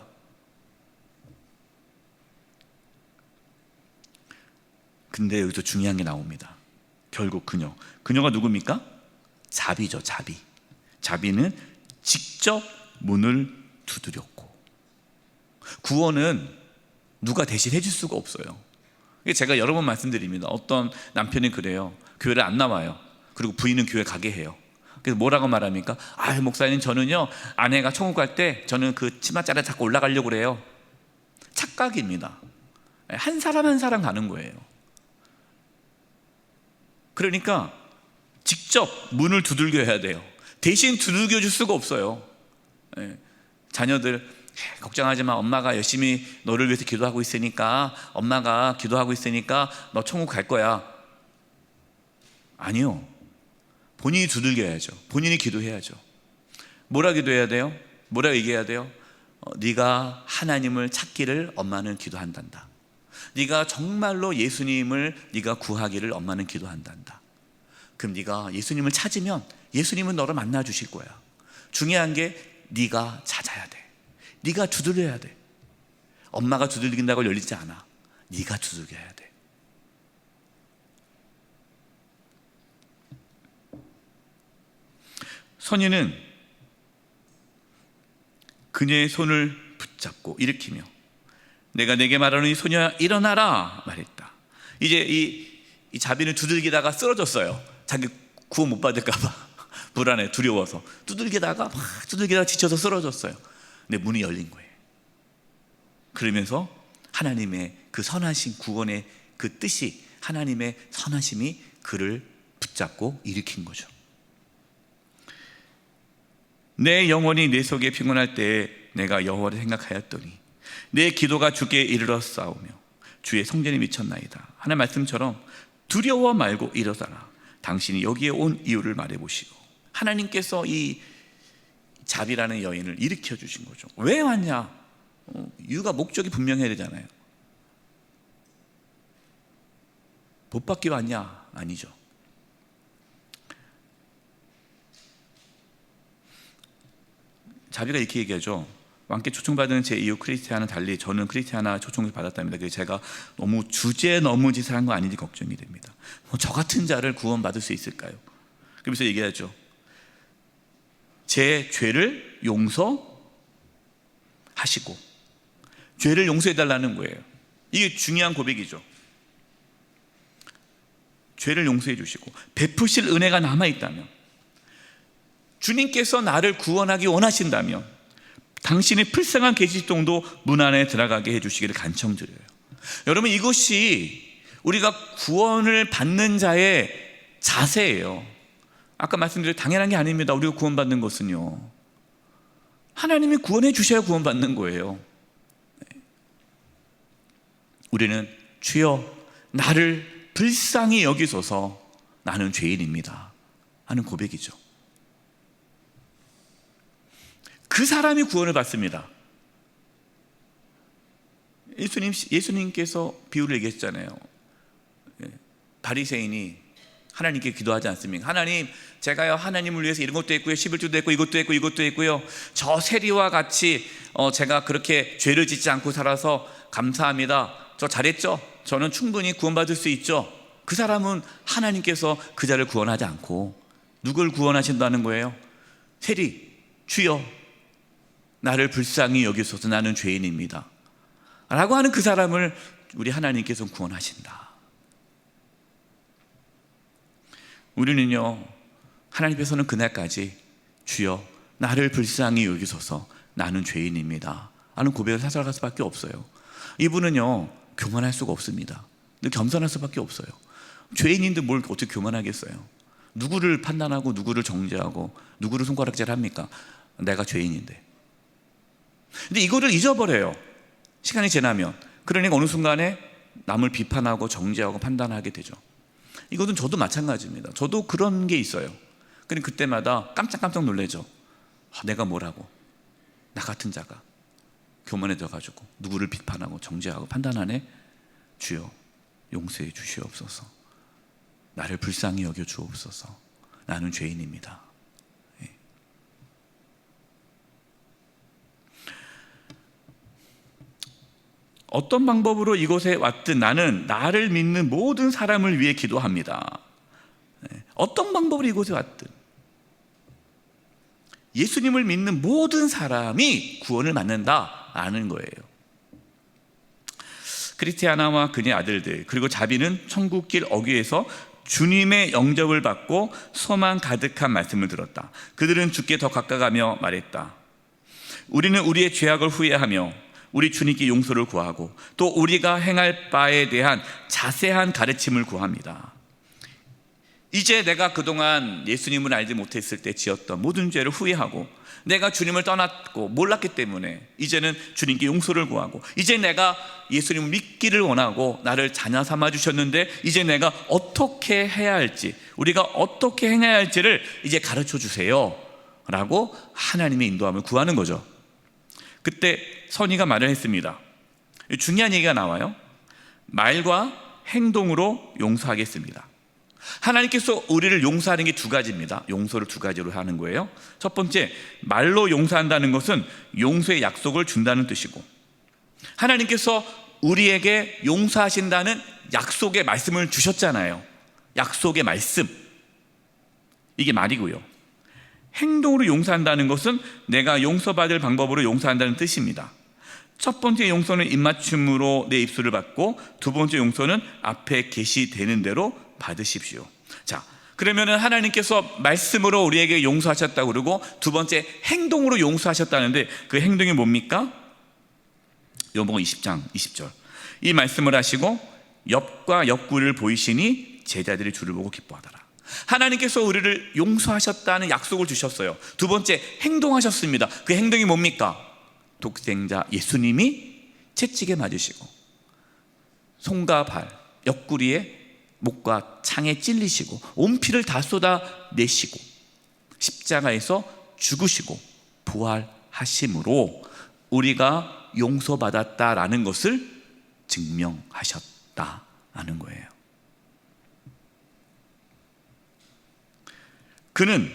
근데 여기서 중요한 게 나옵니다. 결국 그녀가 누굽니까? 자비죠. 자비는 직접 문을 두드렸고, 구원은 누가 대신 해줄 수가 없어요. 제가 여러 번 말씀드립니다. 어떤 남편이 그래요. 교회를 안 나와요. 그리고 부인은 교회 가게 해요. 그래서 뭐라고 말합니까? 목사님, 저는요 아내가 천국 갈 때 저는 그 치맛자리에 자꾸 올라가려고 그래요. 착각입니다. 한 사람 한 사람 가는 거예요. 그러니까 직접 문을 두들겨야 돼요. 대신 두들겨 줄 수가 없어요. 자녀들 걱정하지 마, 엄마가 열심히 너를 위해서 기도하고 있으니까, 엄마가 기도하고 있으니까 너 천국 갈 거야. 아니요, 본인이 두들겨야죠. 본인이 기도해야죠. 뭐라 기도해야 돼요? 뭐라 얘기해야 돼요? 네가 하나님을 찾기를 엄마는 기도한단다. 네가 정말로 예수님을 네가 구하기를 엄마는 기도한단다. 그럼 네가 예수님을 찾으면 예수님은 너를 만나 주실 거야. 중요한 게 네가 찾아야 돼. 네가 두들겨야 돼. 엄마가 두들긴다고 열리지 않아. 네가 두들겨야 돼. 선인은 그녀의 손을 붙잡고 일으키며 내가 내게 말하는 이 소녀야 일어나라 말했다. 이제 이 자비는 두들기다가 쓰러졌어요. 자기 구원 못 받을까 봐 불안해, 두려워서 두들기다가 지쳐서 쓰러졌어요. 근데 문이 열린 거예요. 그러면서 하나님의 그 선하신 구원의 그 뜻이, 하나님의 선하심이 그를 붙잡고 일으킨 거죠. 내 영혼이 내 속에 피곤할 때에 내가 여호와를 생각하였더니 내 기도가 주께 이르러 싸우며 주의 성전에 미쳤나이다. 하나님 말씀처럼 두려워 말고 일어서라. 당신이 여기에 온 이유를 말해보시고, 하나님께서 이 자비라는 여인을 일으켜 주신 거죠. 왜 왔냐? 이유가, 목적이 분명해야 되잖아요. 복 받기 왔냐? 아니죠. 자비가 이렇게 얘기하죠. 왕께 초청받은 제 이웃 크리스티아는 달리 저는 크리스티아나 초청을 받았답니다. 그래서 제가 너무 주제 넘은 짓을 한 거 아닌지 걱정이 됩니다. 저 같은 자를 구원받을 수 있을까요? 그러면서 얘기하죠. 제 죄를 용서하시고, 죄를 용서해달라는 거예요. 이게 중요한 고백이죠. 죄를 용서해 주시고 베푸실 은혜가 남아있다면, 주님께서 나를 구원하기 원하신다면 당신의 불쌍한 계시통도 문 안에 들어가게 해주시기를 간청드려요. 여러분, 이것이 우리가 구원을 받는 자의 자세예요. 아까 말씀드린 당연한 게 아닙니다. 우리가 구원받는 것은요, 하나님이 구원해 주셔야 구원받는 거예요. 우리는 주여 나를 불쌍히 여기소서, 나는 죄인입니다 하는 고백이죠. 그 사람이 구원을 받습니다. 예수님께서 비유를 얘기했잖아요. 바리새인이 하나님께 기도하지 않습니까? 하나님, 제가요 하나님을 위해서 이런 것도 했고요, 11조도 했고, 이것도 했고, 이것도 했고요, 저 세리와 같이 제가 그렇게 죄를 짓지 않고 살아서 감사합니다. 저 잘했죠? 저는 충분히 구원받을 수 있죠? 그 사람은 하나님께서 그 자를 구원하지 않고 누굴 구원하신다는 거예요? 세리, 주여 나를 불쌍히 여기소서, 나는 죄인입니다 라고 하는 그 사람을 우리 하나님께서 구원하신다. 우리는요, 하나님께서는 그날까지 주여 나를 불쌍히 여기소서 나는 죄인입니다 하는 고백을 살아갈 수밖에 없어요. 이분은요 교만할 수가 없습니다. 겸손할 수밖에 없어요. 죄인인데 뭘 어떻게 교만하겠어요? 누구를 판단하고 누구를 정죄하고 누구를 손가락질합니까? 내가 죄인인데. 근데 이거를 잊어버려요. 시간이 지나면. 그러니까 어느 순간에 남을 비판하고 정죄하고 판단하게 되죠. 이것은 저도 마찬가지입니다. 저도 그런 게 있어요. 그러니까 그때마다 깜짝깜짝 놀라죠. 내가 뭐라고, 나 같은 자가 교만해져 가지고 누구를 비판하고 정죄하고 판단하네. 주여 용서해 주시옵소서. 나를 불쌍히 여겨 주옵소서. 나는 죄인입니다. 어떤 방법으로 이곳에 왔든 나는 나를 믿는 모든 사람을 위해 기도합니다. 어떤 방법으로 이곳에 왔든 예수님을 믿는 모든 사람이 구원을 받는다라는 거예요. 크리스티아나와 그의 아들들 그리고 자비는 천국길 어귀에서 주님의 영접을 받고 소망 가득한 말씀을 들었다. 그들은 주께 더 가까이가며 말했다. 우리는 우리의 죄악을 후회하며 우리 주님께 용서를 구하고 또 우리가 행할 바에 대한 자세한 가르침을 구합니다. 이제 내가 그동안 예수님을 알지 못했을 때 지었던 모든 죄를 후회하고 내가 주님을 떠났고 몰랐기 때문에 이제는 주님께 용서를 구하고 이제 내가 예수님을 믿기를 원하고 나를 자녀 삼아 주셨는데 이제 내가 어떻게 해야 할지 우리가 어떻게 행해야 할지를 이제 가르쳐 주세요 라고 하나님의 인도함을 구하는 거죠. 그때 선의가 말을 했습니다. 중요한 얘기가 나와요. 말과 행동으로 용서하겠습니다. 하나님께서 우리를 용서하는 게 두 가지입니다. 용서를 두 가지로 하는 거예요. 첫 번째, 말로 용서한다는 것은 용서의 약속을 준다는 뜻이고, 하나님께서 우리에게 용서하신다는 약속의 말씀을 주셨잖아요. 약속의 말씀, 이게 말이고요. 행동으로 용서한다는 것은 내가 용서받을 방법으로 용서한다는 뜻입니다. 첫 번째 용서는 입맞춤으로 내 입술을 받고, 두 번째 용서는 앞에 계시되는 대로 받으십시오. 자, 그러면은 하나님께서 말씀으로 우리에게 용서하셨다고 그러고 두 번째 행동으로 용서하셨다는데 그 행동이 뭡니까? 요번 20장 20절 이 말씀을 하시고 옆과 옆구리를 보이시니 제자들이 주를 보고 기뻐하더라. 하나님께서 우리를 용서하셨다는 약속을 주셨어요. 두 번째 행동하셨습니다. 그 행동이 뭡니까? 독생자 예수님이 채찍에 맞으시고 손과 발, 옆구리에 목과 창에 찔리시고 온 피를 다 쏟아내시고 십자가에서 죽으시고 부활하심으로 우리가 용서받았다라는 것을 증명하셨다라는 거예요. 그는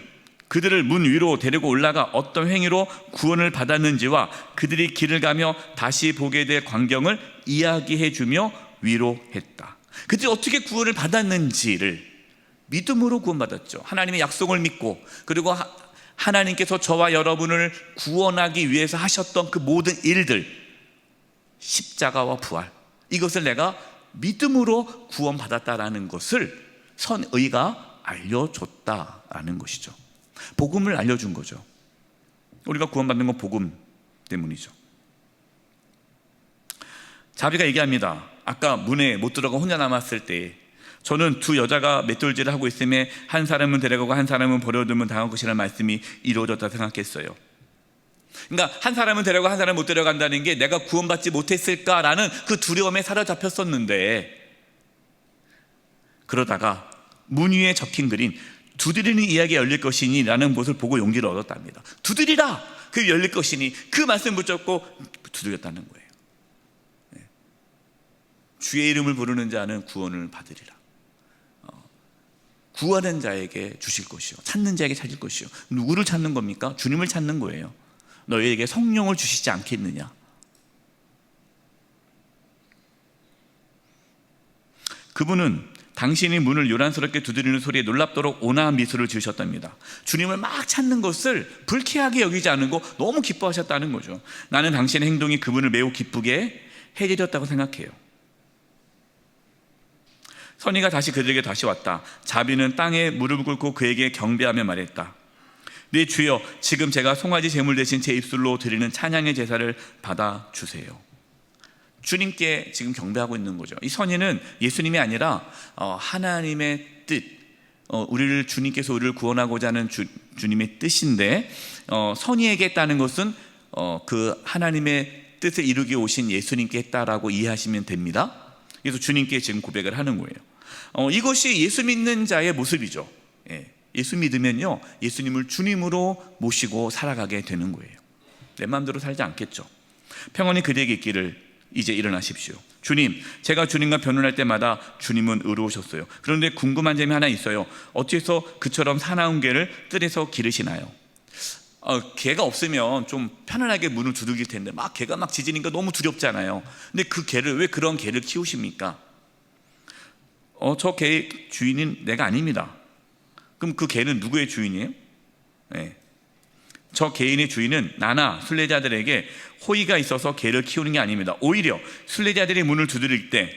그들을 문 위로 데리고 올라가 어떤 행위로 구원을 받았는지와 그들이 길을 가며 다시 보게 될 광경을 이야기해 주며 위로했다. 그들이 어떻게 구원을 받았는지를 믿음으로 구원받았죠. 하나님의 약속을 믿고 그리고 하나님께서 저와 여러분을 구원하기 위해서 하셨던 그 모든 일들, 십자가와 부활, 이것을 내가 믿음으로 구원받았다라는 것을 선의가 알려줬다라는 것이죠. 복음을 알려준 거죠. 우리가 구원받는 건 복음 때문이죠. 자비가 얘기합니다. 아까 문에 못 들어가 혼자 남았을 때 저는 두 여자가 맷돌질을 하고 있음에 한 사람은 데려가고 한 사람은 버려두면 당할 것이라는 말씀이 이루어졌다 생각했어요. 그러니까 한 사람은 데려가고 한 사람은 못 데려간다는 게 내가 구원받지 못했을까라는 그 두려움에 사로잡혔었는데, 그러다가 문 위에 적힌 글인 두드리는 이야기가 열릴 것이니 라는 것을 보고 용기를 얻었답니다. 두드리라! 그 열릴 것이니 그 말씀 붙잡고 두드렸다는 거예요. 주의 이름을 부르는 자는 구원을 받으리라. 구하는 자에게 주실 것이요 찾는 자에게 찾을 것이요. 누구를 찾는 겁니까? 주님을 찾는 거예요. 너희에게 성령을 주시지 않겠느냐. 그분은 당신이 문을 요란스럽게 두드리는 소리에 놀랍도록 온화한 미소를 지으셨답니다. 주님을 막 찾는 것을 불쾌하게 여기지 않고 너무 기뻐하셨다는 거죠. 나는 당신의 행동이 그분을 매우 기쁘게 해드렸다고 생각해요. 선의가 다시 그들에게 다시 왔다. 자비는 땅에 무릎을 꿇고 그에게 경배하며 말했다. 네 주여, 지금 제가 송아지 제물 대신 제 입술로 드리는 찬양의 제사를 받아주세요. 주님께 지금 경배하고 있는 거죠. 이 선의는 예수님이 아니라 하나님의 뜻, 주님께서 우리를 구원하고자 하는 주님의 뜻인데, 선의에게 했다는 것은 그 하나님의 뜻을 이루기 오신 예수님께 했다라고 이해하시면 됩니다. 그래서 주님께 지금 고백을 하는 거예요. 이것이 예수 믿는 자의 모습이죠. 예수 믿으면요, 예수님을 주님으로 모시고 살아가게 되는 거예요. 내 마음대로 살지 않겠죠. 평안히 그대에게 있기를 이제 일어나십시오. 주님, 제가 주님과 변론할 때마다 주님은 의로우셨어요. 그런데 궁금한 점이 하나 있어요. 어째서 그처럼 사나운 개를 뜰에서 기르시나요? 개가 없으면 좀 편안하게 문을 두들길 텐데 개가 막 짖으니까 너무 두렵잖아요. 근데 그 개를, 왜 그런 개를 키우십니까? 저 개의 주인은 내가 아닙니다. 그럼 그 개는 누구의 주인이에요? 저 개인의 주인은 나나 순례자들에게 호의가 있어서 개를 키우는 게 아닙니다. 오히려 순례자들이 문을 두드릴 때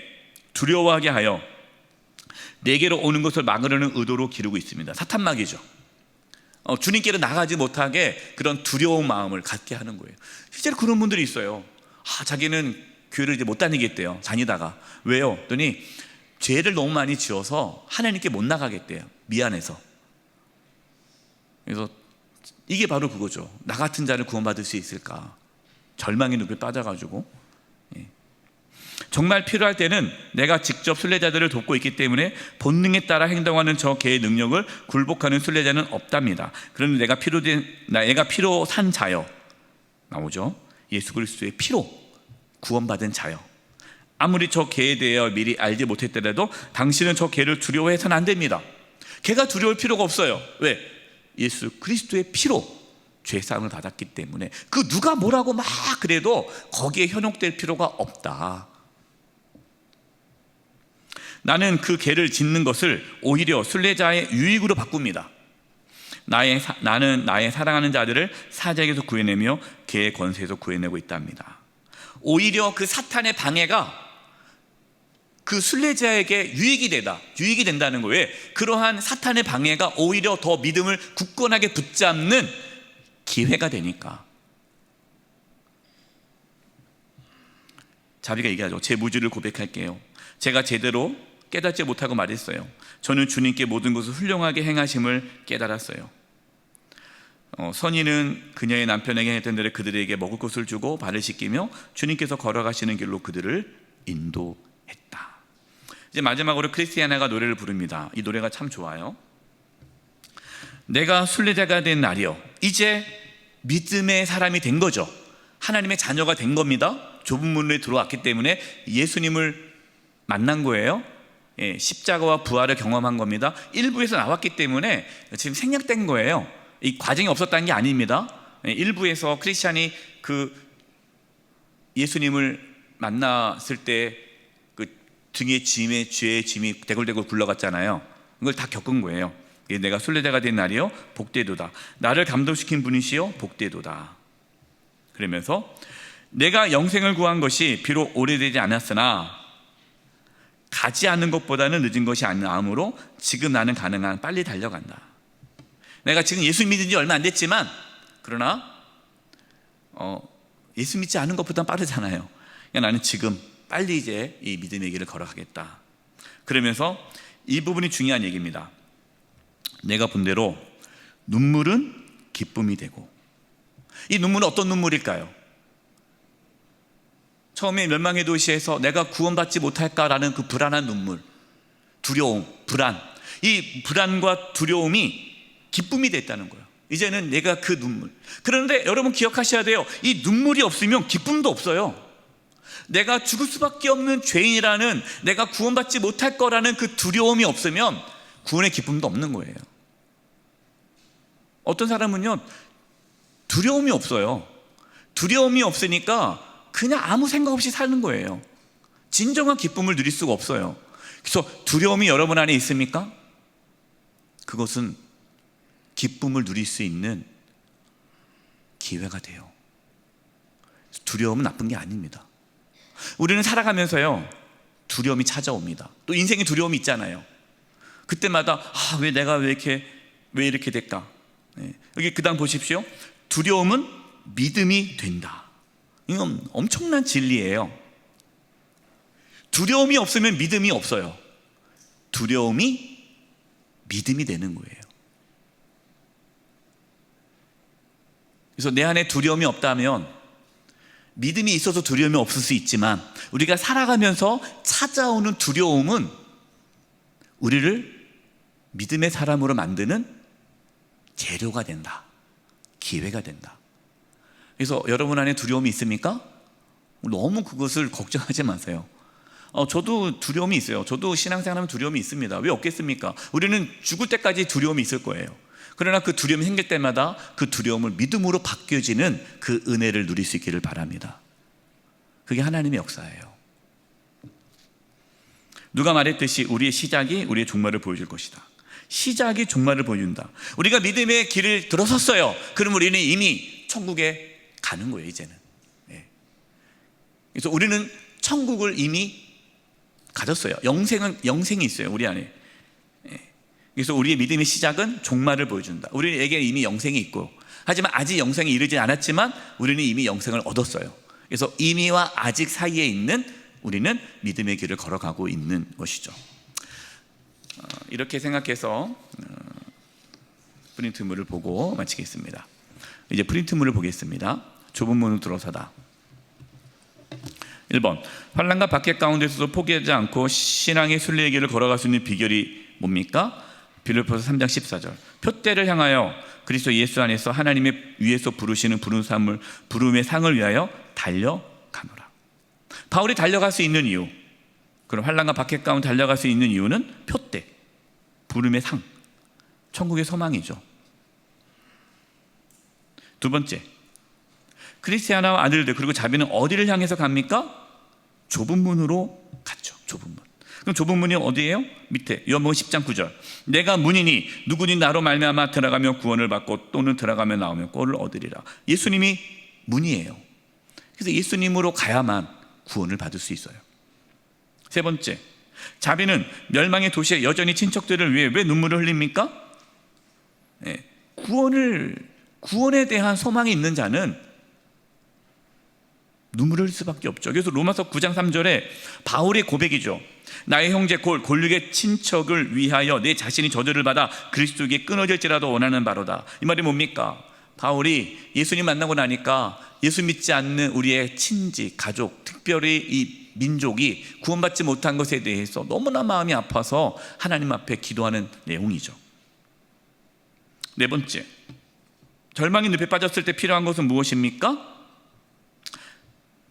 두려워하게 하여 내게로 오는 것을 막으려는 의도로 기르고 있습니다. 사탄막이죠. 주님께로 나가지 못하게 그런 두려운 마음을 갖게 하는 거예요. 실제로 그런 분들이 있어요. 자기는 교회를 이제 못 다니겠대요. 다니다가. 왜요? 그랬더니 죄를 너무 많이 지어서 하나님께 못 나가겠대요. 미안해서. 그래서 이게 바로 그거죠. 나 같은 자를 구원받을 수 있을까? 절망의 늪에 빠져가지고. 정말 필요할 때는 내가 직접 순례자들을 돕고 있기 때문에 본능에 따라 행동하는 저 개의 능력을 굴복하는 순례자는 없답니다. 그런데 내가 피로 산 자여, 나오죠. 예수 그리스도의 피로 구원받은 자여, 아무리 저 개에 대해 미리 알지 못했더라도 당신은 저 개를 두려워해서는 안 됩니다. 개가 두려울 필요가 없어요. 왜? 예수 그리스도의 피로 죄사함을 받았기 때문에 그 누가 뭐라고 막 그래도 거기에 현혹될 필요가 없다. 나는 그 개를 짓는 것을 오히려 순례자의 유익으로 바꿉니다. 나는 나의 사랑하는 자들을 사자에게서 구해내며 개의 권세에서 구해내고 있답니다. 오히려 그 사탄의 방해가 그 순례자에게 유익이 된다는 거예요. 그러한 사탄의 방해가 오히려 더 믿음을 굳건하게 붙잡는 기회가 되니까. 자비가 얘기하죠. 제 무지를 고백할게요. 제가 제대로 깨닫지 못하고 말했어요. 저는 주님께 모든 것을 훌륭하게 행하심을 깨달았어요. 선인은 그녀의 남편에게 했던 대로 그들에게 먹을 것을 주고 발을 씻기며 주님께서 걸어가시는 길로 그들을 인도했다. 이제 마지막으로 크리스티아나가 노래를 부릅니다. 이 노래가 참 좋아요. 내가 순례자가 된 날이요, 이제 믿음의 사람이 된 거죠. 하나님의 자녀가 된 겁니다. 좁은 문에 들어왔기 때문에 예수님을 만난 거예요. 십자가와 부활을 경험한 겁니다. 일부에서 나왔기 때문에 지금 생략된 거예요. 이 과정이 없었다는 게 아닙니다. 일부에서 크리스찬이 그 예수님을 만났을 때 그 등에 죄의 짐이 대굴대굴 굴러갔잖아요. 이걸 다 겪은 거예요. 내가 순례자가 된 날이요, 복되도다. 나를 감동시킨 분이시요, 복되도다. 그러면서 내가 영생을 구한 것이 비록 오래되지 않았으나 가지 않는 것보다는 늦은 것이 아니므로 지금 나는 가능한 빨리 달려간다. 내가 지금 예수 믿은 지 얼마 안 됐지만 그러나 예수 믿지 않은 것보다는 빠르잖아요. 그러니까 나는 지금 빨리 이제 이 믿음의 길을 걸어가겠다. 그러면서 이 부분이 중요한 얘기입니다. 내가 본 대로 눈물은 기쁨이 되고, 이 눈물은 어떤 눈물일까요? 처음에 멸망의 도시에서 내가 구원받지 못할까라는 그 불안한 눈물, 두려움, 불안, 이 불안과 두려움이 기쁨이 됐다는 거예요. 이제는 내가 그 눈물. 그런데 여러분 기억하셔야 돼요. 이 눈물이 없으면 기쁨도 없어요. 내가 죽을 수밖에 없는 죄인이라는, 내가 구원받지 못할 거라는 그 두려움이 없으면 구원의 기쁨도 없는 거예요. 어떤 사람은요, 두려움이 없어요. 두려움이 없으니까 그냥 아무 생각 없이 사는 거예요. 진정한 기쁨을 누릴 수가 없어요. 그래서 두려움이 여러분 안에 있습니까? 그것은 기쁨을 누릴 수 있는 기회가 돼요. 두려움은 나쁜 게 아닙니다. 우리는 살아가면서요, 두려움이 찾아옵니다. 또 인생에 두려움이 있잖아요. 그때마다 왜 이렇게 될까? 여기 그 다음 보십시오. 두려움은 믿음이 된다. 이건 엄청난 진리예요. 두려움이 없으면 믿음이 없어요. 두려움이 믿음이 되는 거예요. 그래서 내 안에 두려움이 없다면, 믿음이 있어서 두려움이 없을 수 있지만, 우리가 살아가면서 찾아오는 두려움은 우리를 믿음의 사람으로 만드는 재료가 된다. 기회가 된다. 그래서 여러분 안에 두려움이 있습니까? 너무 그것을 걱정하지 마세요. 저도 두려움이 있어요. 저도 신앙생활하면 두려움이 있습니다. 왜 없겠습니까? 우리는 죽을 때까지 두려움이 있을 거예요. 그러나 그 두려움이 생길 때마다 그 두려움을 믿음으로 바뀌어지는 그 은혜를 누릴 수 있기를 바랍니다. 그게 하나님의 역사예요. 누가 말했듯이 우리의 시작이 우리의 종말을 보여줄 것이다. 시작이 종말을 보여준다. 우리가 믿음의 길을 들어섰어요. 그럼 우리는 이미 천국에 가는 거예요, 이제는. 그래서 우리는 천국을 이미 가졌어요. 영생이 있어요, 우리 안에. 그래서 우리의 믿음의 시작은 종말을 보여준다. 우리에게 이미 영생이 있고, 하지만 아직 영생에 이르지 않았지만 우리는 이미 영생을 얻었어요. 그래서 이미와 아직 사이에 있는 우리는 믿음의 길을 걸어가고 있는 것이죠. 이렇게 생각해서 프린트물을 보고 마치겠습니다. 이제 프린트물을 보겠습니다. 좁은 문으로 들어서다. 1번, 환난과 박해 가운데서도 포기하지 않고 신앙의 순례의 길을 걸어갈 수 있는 비결이 뭡니까? 빌립보서 3장 14절, 표대를 향하여 그리스도 예수 안에서 하나님의 위에서 부르시는 부름의 상을 위하여 달려가노라. 바울이 달려갈 수 있는 이유, 그럼 환난과 박해 가운데 달려갈 수 있는 이유는 표대, 부름의 상, 천국의 소망이죠. 두 번째, 크리스티아나와 아들들 그리고 자비는 어디를 향해서 갑니까? 좁은 문으로 갔죠. 좁은 문. 그럼 좁은 문이 어디예요? 밑에 요한복음 10장 9절, 내가 문이니 누구니 나로 말미암아 들어가면 구원을 받고 또는 들어가면 나오면 꼴을 얻으리라. 예수님이 문이에요. 그래서 예수님으로 가야만 구원을 받을 수 있어요. 세 번째, 자비는 멸망의 도시에 여전히 친척들을 위해 왜 눈물을 흘립니까? 구원에 대한 소망이 있는 자는 눈물을 흘릴 수밖에 없죠. 그래서 로마서 9장 3절에 바울의 고백이죠. 나의 형제 곧 골육의 친척을 위하여 내 자신이 저주를 받아 그리스도에게 끊어질지라도 원하는 바로다. 이 말이 뭡니까? 바울이 예수님 만나고 나니까 예수 믿지 않는 우리의 친지, 가족, 특별히 이 민족이 구원받지 못한 것에 대해서 너무나 마음이 아파서 하나님 앞에 기도하는 내용이죠. 네 번째, 절망의 늪에 빠졌을 때 필요한 것은 무엇입니까?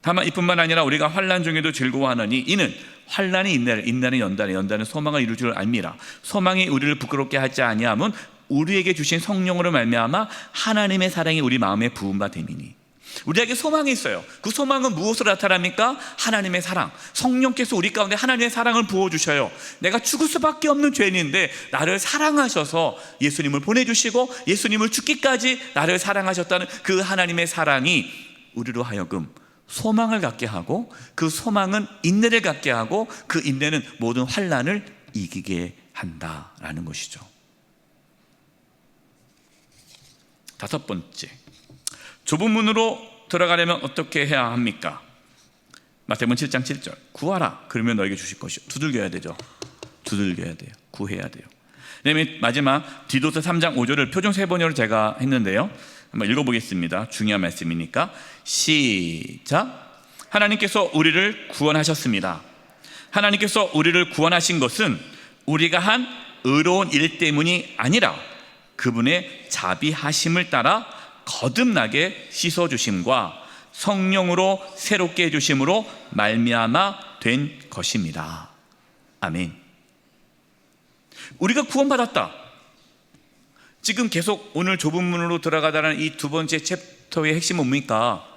다만 이뿐만 아니라 우리가 환난 중에도 즐거워하느니 이는 환난이 인내를, 인내는 연단을, 연단은 소망을 이룰 줄 알미라. 소망이 우리를 부끄럽게 하지 아니함은 우리에게 주신 성령으로 말미암아 하나님의 사랑이 우리 마음에 부은 바 됨이니. 우리에게 소망이 있어요. 그 소망은 무엇으로 나타납니까? 하나님의 사랑. 성령께서 우리 가운데 하나님의 사랑을 부어주셔요. 내가 죽을 수밖에 없는 죄인인데 나를 사랑하셔서 예수님을 보내주시고 예수님을 죽기까지 나를 사랑하셨다는 그 하나님의 사랑이 우리로 하여금 소망을 갖게 하고, 그 소망은 인내를 갖게 하고, 그 인내는 모든 환난을 이기게 한다라는 것이죠. 다섯 번째, 좁은 문으로 들어가려면 어떻게 해야 합니까? 마태복음 7장 7절, 구하라 그러면 너에게 주실 것이요. 두들겨야 되죠. 두들겨야 돼요. 구해야 돼요. 그다음에 마지막 디도서 3장 5절을 표준 세번역으로 제가 했는데요, 한번 읽어보겠습니다. 중요한 말씀이니까. 시작. 하나님께서 우리를 구원하셨습니다. 하나님께서 우리를 구원하신 것은 우리가 한 의로운 일 때문이 아니라 그분의 자비하심을 따라 거듭나게 씻어주심과 성령으로 새롭게 해주심으로 말미암아 된 것입니다. 아멘. 우리가 구원받았다. 지금 계속 오늘 좁은 문으로 들어가다는 이 두 번째 챕터의 핵심은 뭡니까?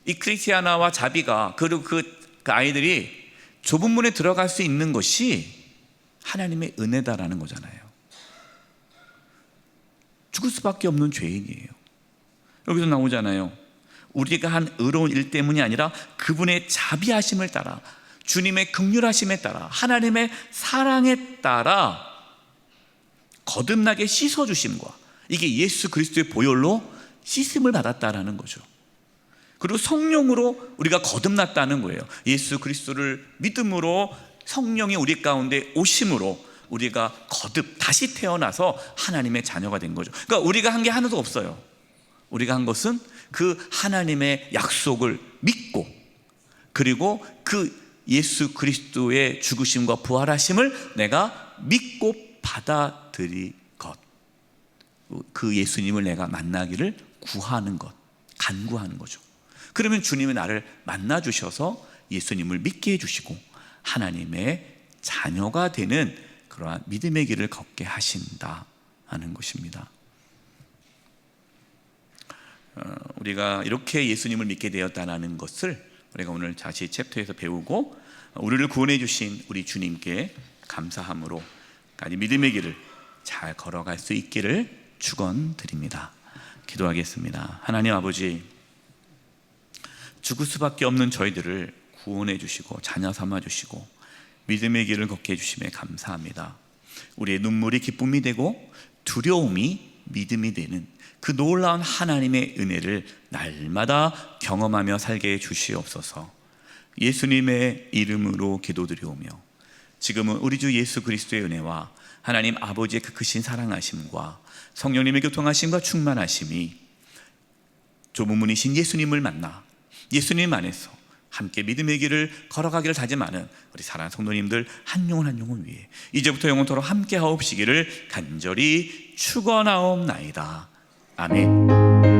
이 크리스티아나와 자비가, 그리고 그 아이들이 좁은 문에 들어갈 수 있는 것이 하나님의 은혜다라는 거잖아요. 죽을 수밖에 없는 죄인이에요. 여기서 나오잖아요. 우리가 한 의로운 일 때문이 아니라 그분의 자비하심을 따라, 주님의 긍휼하심에 따라, 하나님의 사랑에 따라 거듭나게 씻어주심과, 이게 예수 그리스도의 보혈로 씻음을 받았다라는 거죠. 그리고 성령으로 우리가 거듭났다는 거예요. 예수 그리스도를 믿음으로 성령이 우리 가운데 오심으로 우리가 거듭 다시 태어나서 하나님의 자녀가 된 거죠. 그러니까 우리가 한 게 하나도 없어요. 우리가 한 것은 그 하나님의 약속을 믿고, 그리고 그 예수 그리스도의 죽으심과 부활하심을 내가 믿고 받아들일 것, 그 예수님을 내가 만나기를 구하는 것, 간구하는 거죠. 그러면 주님은 나를 만나 주셔서 예수님을 믿게 해주시고 하나님의 자녀가 되는 그러한 믿음의 길을 걷게 하신다 하는 것입니다. 우리가 이렇게 예수님을 믿게 되었다는 것을 우리가 오늘 다시 챕터에서 배우고, 우리를 구원해 주신 우리 주님께 감사함으로 믿음의 길을 잘 걸어갈 수 있기를 축원드립니다. 기도하겠습니다. 하나님 아버지, 죽을 수밖에 없는 저희들을 구원해 주시고 자녀 삼아 주시고 믿음의 길을 걷게 해주심에 감사합니다. 우리의 눈물이 기쁨이 되고 두려움이 믿음이 되는 그 놀라운 하나님의 은혜를 날마다 경험하며 살게 해 주시옵소서. 예수님의 이름으로 기도드리오며, 지금은 우리 주 예수 그리스도의 은혜와 하나님 아버지의 그 크신 사랑하심과 성령님의 교통하심과 충만하심이 좁은 문이신 예수님을 만나 예수님 안에서 함께 믿음의 길을 걸어가기를 다짐하는 우리 사랑하는 성도님들 한 영혼 한 영혼 위에 이제부터 영원토록 함께 하옵시기를 간절히 축원하옵나이다. 아멘.